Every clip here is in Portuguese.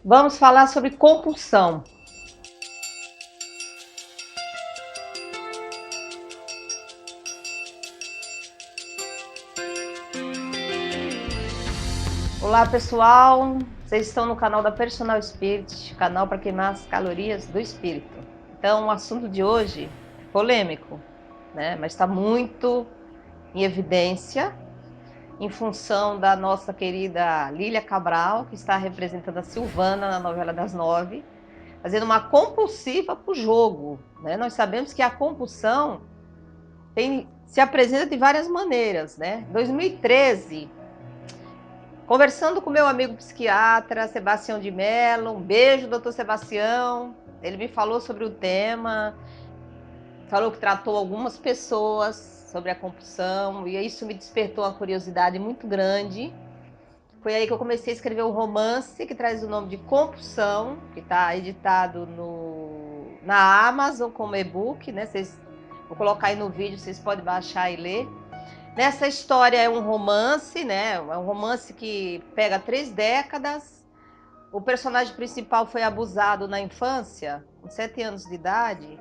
Vamos falar sobre compulsão. Olá, pessoal. Vocês estão no canal da Personal Spirit, canal para queimar as calorias do espírito. Então, o assunto de hoje é polêmico, né? Mas está muito em evidência em função da nossa querida Lília Cabral, que está representando a Silvana na novela das 9, fazendo uma compulsiva para o jogo, né? Nós sabemos que a compulsão se apresenta de várias maneiras, né? Em 2013, conversando com meu amigo psiquiatra, Sebastião de Mello, um beijo, doutor Sebastião, ele me falou sobre o tema, falou que tratou algumas pessoas sobre a compulsão, e isso me despertou uma curiosidade muito grande. Foi aí que eu comecei a escrever um romance que traz o nome de Compulsão, que está editado na Amazon como e-book, né? Vou colocar aí no vídeo, vocês podem baixar e ler. Nessa história é um romance, né? É um romance que pega 3 décadas. O personagem principal foi abusado na infância, com 7 anos de idade,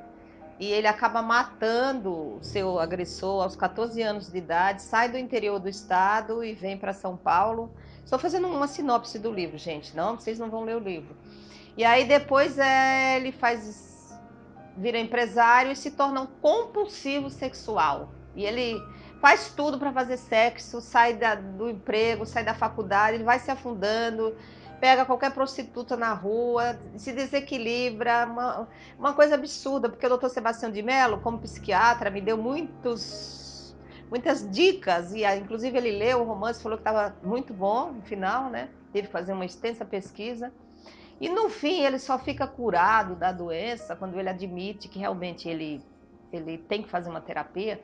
e ele acaba matando o seu agressor aos 14 anos de idade, sai do interior do estado e vem para São Paulo. Estou fazendo uma sinopse do livro, gente, não, vocês não vão ler o livro. E aí depois ele vira empresário e se torna um compulsivo sexual. E ele faz tudo para fazer sexo, sai do emprego, sai da faculdade, ele vai se afundando, pega qualquer prostituta na rua, se desequilibra, uma coisa absurda, porque o doutor Sebastião de Mello, como psiquiatra, me deu muitas dicas, e inclusive ele leu o romance, falou que estava muito bom no final, né? Teve que fazer uma extensa pesquisa. E no fim ele só fica curado da doença quando ele admite que realmente ele tem que fazer uma terapia.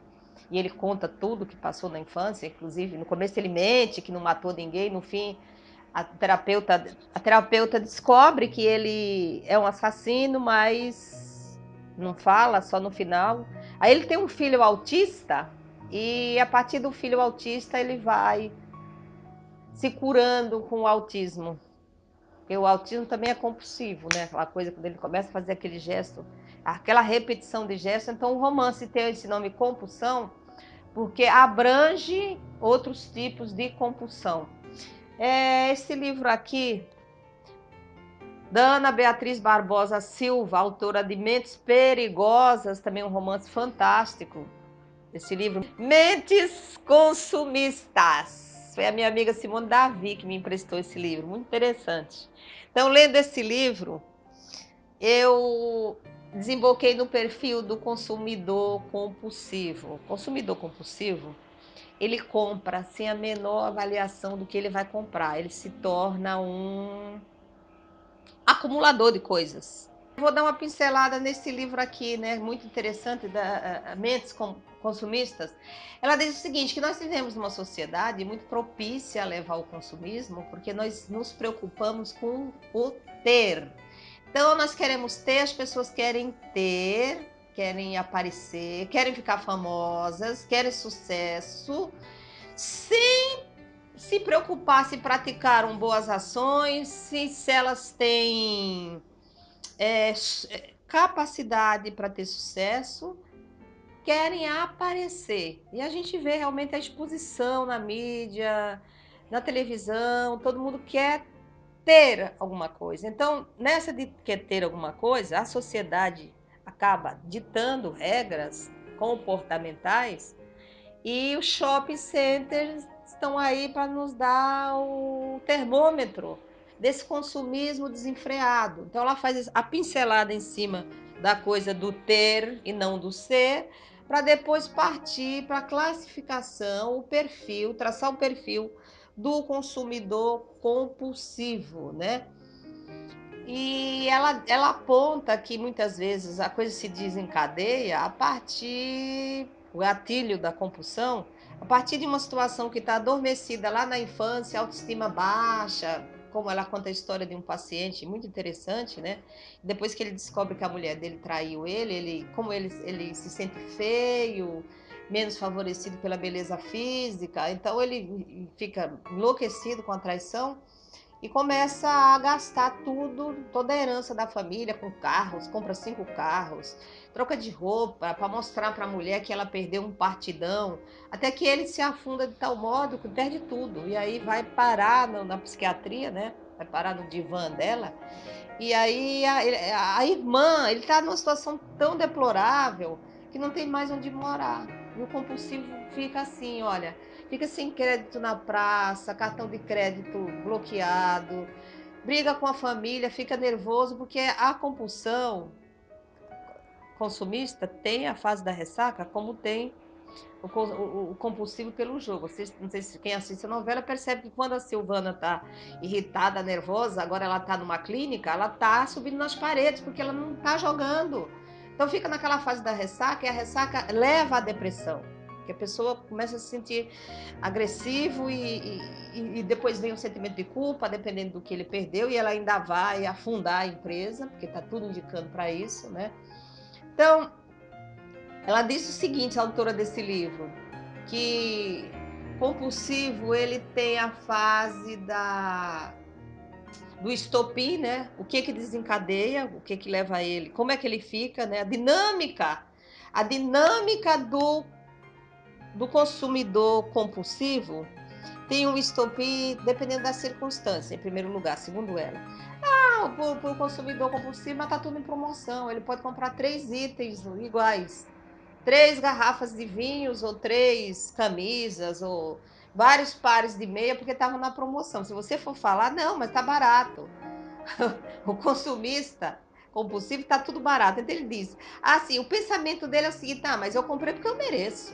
E ele conta tudo que passou na infância, inclusive no começo ele mente que não matou ninguém, no fim a terapeuta descobre que ele é um assassino, mas não fala, só no final. Aí ele tem um filho autista e a partir do filho autista ele vai se curando com o autismo. Porque o autismo também é compulsivo, né? Aquela coisa, quando ele começa a fazer aquele gesto, aquela repetição de gesto. Então, o romance tem esse nome compulsão, porque abrange outros tipos de compulsão. Esse livro aqui, da Ana Beatriz Barbosa Silva, autora de Mentes Perigosas, também um romance fantástico. Esse livro, Mentes Consumistas. Foi a minha amiga Simone Davi que me emprestou esse livro, muito interessante. Então, lendo esse livro, eu desemboquei no perfil do consumidor compulsivo. O consumidor compulsivo, ele compra sem a menor avaliação do que ele vai comprar. Ele se torna um acumulador de coisas. Vou dar uma pincelada nesse livro aqui, né, muito interessante, da Mentes Consumistas. Ela diz o seguinte, que nós vivemos numa sociedade muito propícia a levar ao consumismo, porque nós nos preocupamos com o ter. Então, nós queremos ter, as pessoas querem ter, querem aparecer, querem ficar famosas, querem sucesso, sem se preocupar se praticaram boas ações, se elas têm capacidade para ter sucesso, querem aparecer. E a gente vê realmente a exposição na mídia, na televisão, todo mundo quer ter alguma coisa. Então, nessa de quer ter alguma coisa, a sociedade acaba ditando regras comportamentais e os shopping centers estão aí para nos dar o termômetro desse consumismo desenfreado. Então, ela faz a pincelada em cima da coisa do ter e não do ser, para depois partir para a classificação, o perfil, traçar o perfil do consumidor compulsivo, né? E ela aponta que muitas vezes a coisa se desencadeia a partir, o gatilho da compulsão, a partir de uma situação que está adormecida lá na infância, autoestima baixa, como ela conta a história de um paciente muito interessante, né? Depois que ele descobre que a mulher dele traiu como ele se sente feio, menos favorecido pela beleza física, então ele fica enlouquecido com a traição. e começa a gastar tudo, toda a herança da família com carros, compra 5 carros, troca de roupa para mostrar para a mulher que ela perdeu um partidão, até que ele se afunda de tal modo que perde tudo. E aí vai parar na psiquiatria, né? Vai parar no divã dela. E aí a irmã, ele está numa situação tão deplorável que não tem mais onde morar. E o compulsivo fica assim, olha, fica sem crédito na praça, cartão de crédito bloqueado, briga com a família, fica nervoso, porque a compulsão consumista tem a fase da ressaca, como tem o compulsivo pelo jogo. Vocês, não sei se quem assiste a novela percebe que quando a Silvana está irritada, nervosa, agora ela está numa clínica, ela está subindo nas paredes, porque ela não está jogando. Então fica naquela fase da ressaca, e a ressaca leva à depressão. Que a pessoa começa a se sentir agressivo e depois vem o sentimento de culpa, dependendo do que ele perdeu, e ela ainda vai afundar a empresa, porque está tudo indicando para isso, né? Então, ela disse o seguinte, a autora desse livro, que compulsivo ele tem a fase do estopim, né? O que desencadeia, o que leva a ele, como é que ele fica, né? A dinâmica do consumidor compulsivo tem um estopim dependendo da circunstância, em primeiro lugar, segundo ela. Para o consumidor compulsivo, mas está tudo em promoção, ele pode comprar 3 itens iguais, 3 garrafas de vinhos, ou 3 camisas, ou vários pares de meia, porque estavam na promoção. Se você for falar, não, mas tá barato. O consumista compulsivo tá tudo barato. Então ele diz, assim, o pensamento dele é o seguinte, tá, mas eu comprei porque eu mereço.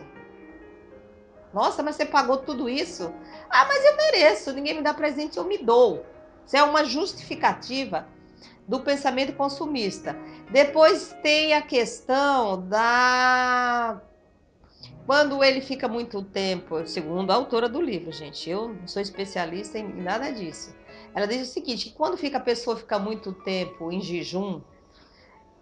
Nossa, mas você pagou tudo isso? Ah, mas eu mereço, ninguém me dá presente, eu me dou. Isso é uma justificativa do pensamento consumista. Depois tem a questão da quando ele fica muito tempo, segundo a autora do livro, gente, eu não sou especialista em nada disso. Ela diz o seguinte, que quando a pessoa fica muito tempo em jejum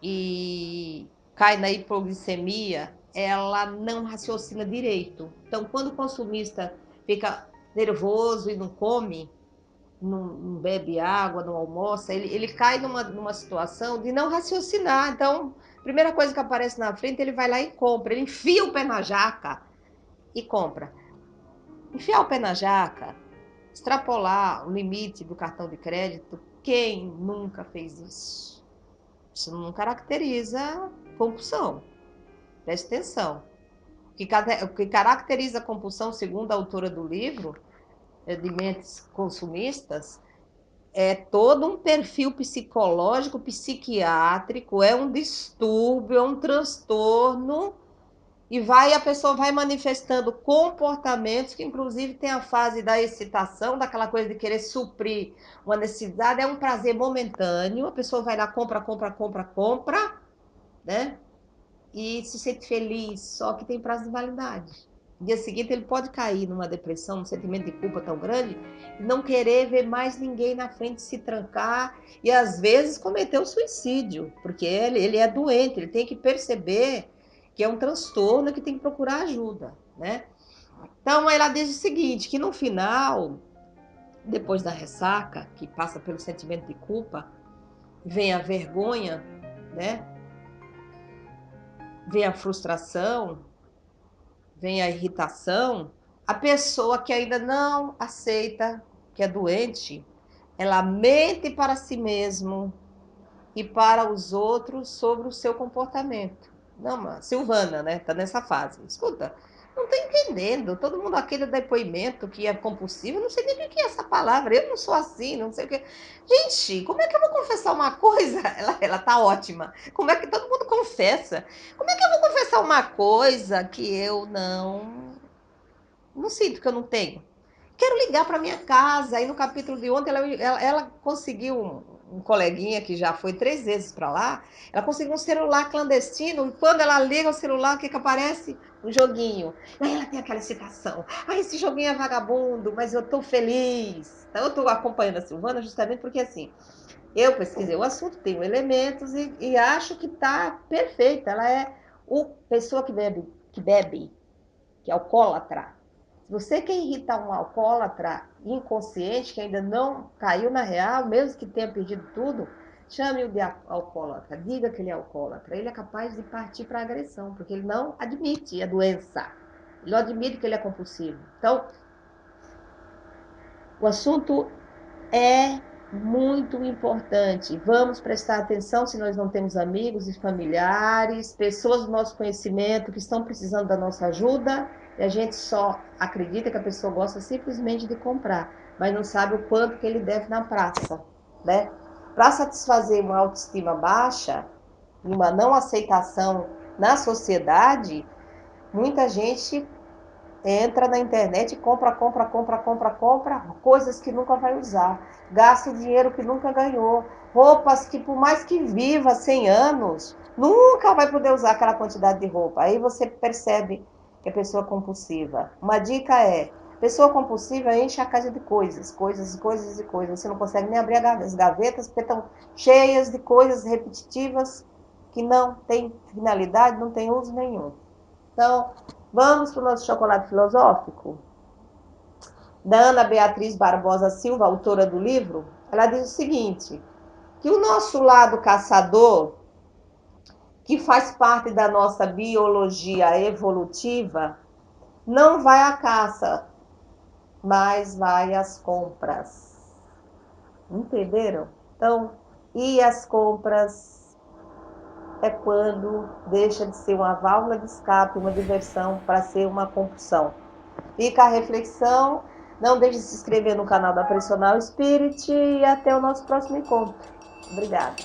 e cai na hipoglicemia, ela não raciocina direito. Então, quando o consumista fica nervoso e não come, não bebe água, não almoça, ele cai numa situação de não raciocinar. Então, a primeira coisa que aparece na frente, ele vai lá e compra, ele enfia o pé na jaca e compra. Enfiar o pé na jaca, extrapolar o limite do cartão de crédito, quem nunca fez isso? Isso não caracteriza compulsão. Preste atenção. O que caracteriza a compulsão, segundo a autora do livro, de mentes consumistas, é todo um perfil psicológico, psiquiátrico, é um distúrbio, é um transtorno. E a pessoa vai manifestando comportamentos que, inclusive, tem a fase da excitação, daquela coisa de querer suprir uma necessidade, é um prazer momentâneo, a pessoa vai lá, compra, compra, compra, compra, né? E se sente feliz, só que tem prazo de validade. No dia seguinte, ele pode cair numa depressão, um sentimento de culpa tão grande, e não querer ver mais ninguém na frente, se trancar, e às vezes cometer o suicídio, porque ele é doente, ele tem que perceber que é um transtorno, que tem que procurar ajuda, né? Então, ela diz o seguinte, que no final, depois da ressaca, que passa pelo sentimento de culpa, vem a vergonha, né? Vem a frustração, vem a irritação, a pessoa que ainda não aceita que é doente, ela mente para si mesmo e para os outros sobre o seu comportamento. Não, mas Silvana, né? Tá nessa fase. Escuta, não tô entendendo. Todo mundo aquele depoimento que é compulsivo, não sei nem o que é essa palavra. Eu não sou assim, não sei o que. Gente, como é que eu vou confessar uma coisa? Ela tá ótima. Como é que todo mundo confessa? Como é que eu vou confessar uma coisa que eu não sinto que eu não tenho? Quero ligar para minha casa. Aí no capítulo de ontem ela conseguiu um coleguinha que já foi 3 vezes para lá, ela conseguiu um celular clandestino, e quando ela liga o celular, o que aparece? Um joguinho. Aí ela tem aquela excitação. Ah, esse joguinho é vagabundo, mas eu estou feliz. Então eu estou acompanhando a Silvana justamente porque assim, eu pesquisei o assunto, tenho elementos e acho que está perfeita. Ela é o pessoa que bebe, que é alcoólatra. Se Você quer irritar um alcoólatra inconsciente, que ainda não caiu na real, mesmo que tenha perdido tudo, chame-o de alcoólatra, diga que ele é alcoólatra. Ele é capaz de partir para a agressão, porque ele não admite a doença. Ele não admite que ele é compulsivo. Então, o assunto é muito importante. Vamos prestar atenção se nós não temos amigos e familiares, pessoas do nosso conhecimento que estão precisando da nossa ajuda, e a gente só acredita que a pessoa gosta simplesmente de comprar, mas não sabe o quanto que ele deve na praça, né? Para satisfazer uma autoestima baixa e uma não aceitação na sociedade, muita gente entra na internet e compra coisas que nunca vai usar, gasta dinheiro que nunca ganhou, roupas que por mais que viva 100 anos, nunca vai poder usar aquela quantidade de roupa. Aí você percebe que a pessoa é compulsiva. Uma dica é, pessoa compulsiva enche a casa de coisas. Você não consegue nem abrir as gavetas porque estão cheias de coisas repetitivas que não tem finalidade, não tem uso nenhum. Então, vamos para o nosso chocolate filosófico? Da Ana Beatriz Barbosa Silva, autora do livro, ela diz o seguinte, que o nosso lado caçador, que faz parte da nossa biologia evolutiva, não vai à caça, mas vai às compras. Entenderam? Então, ir às compras é quando deixa de ser uma válvula de escape, uma diversão, para ser uma compulsão. Fica a reflexão. Não deixe de se inscrever no canal da Personal Spirit e até o nosso próximo encontro. Obrigada.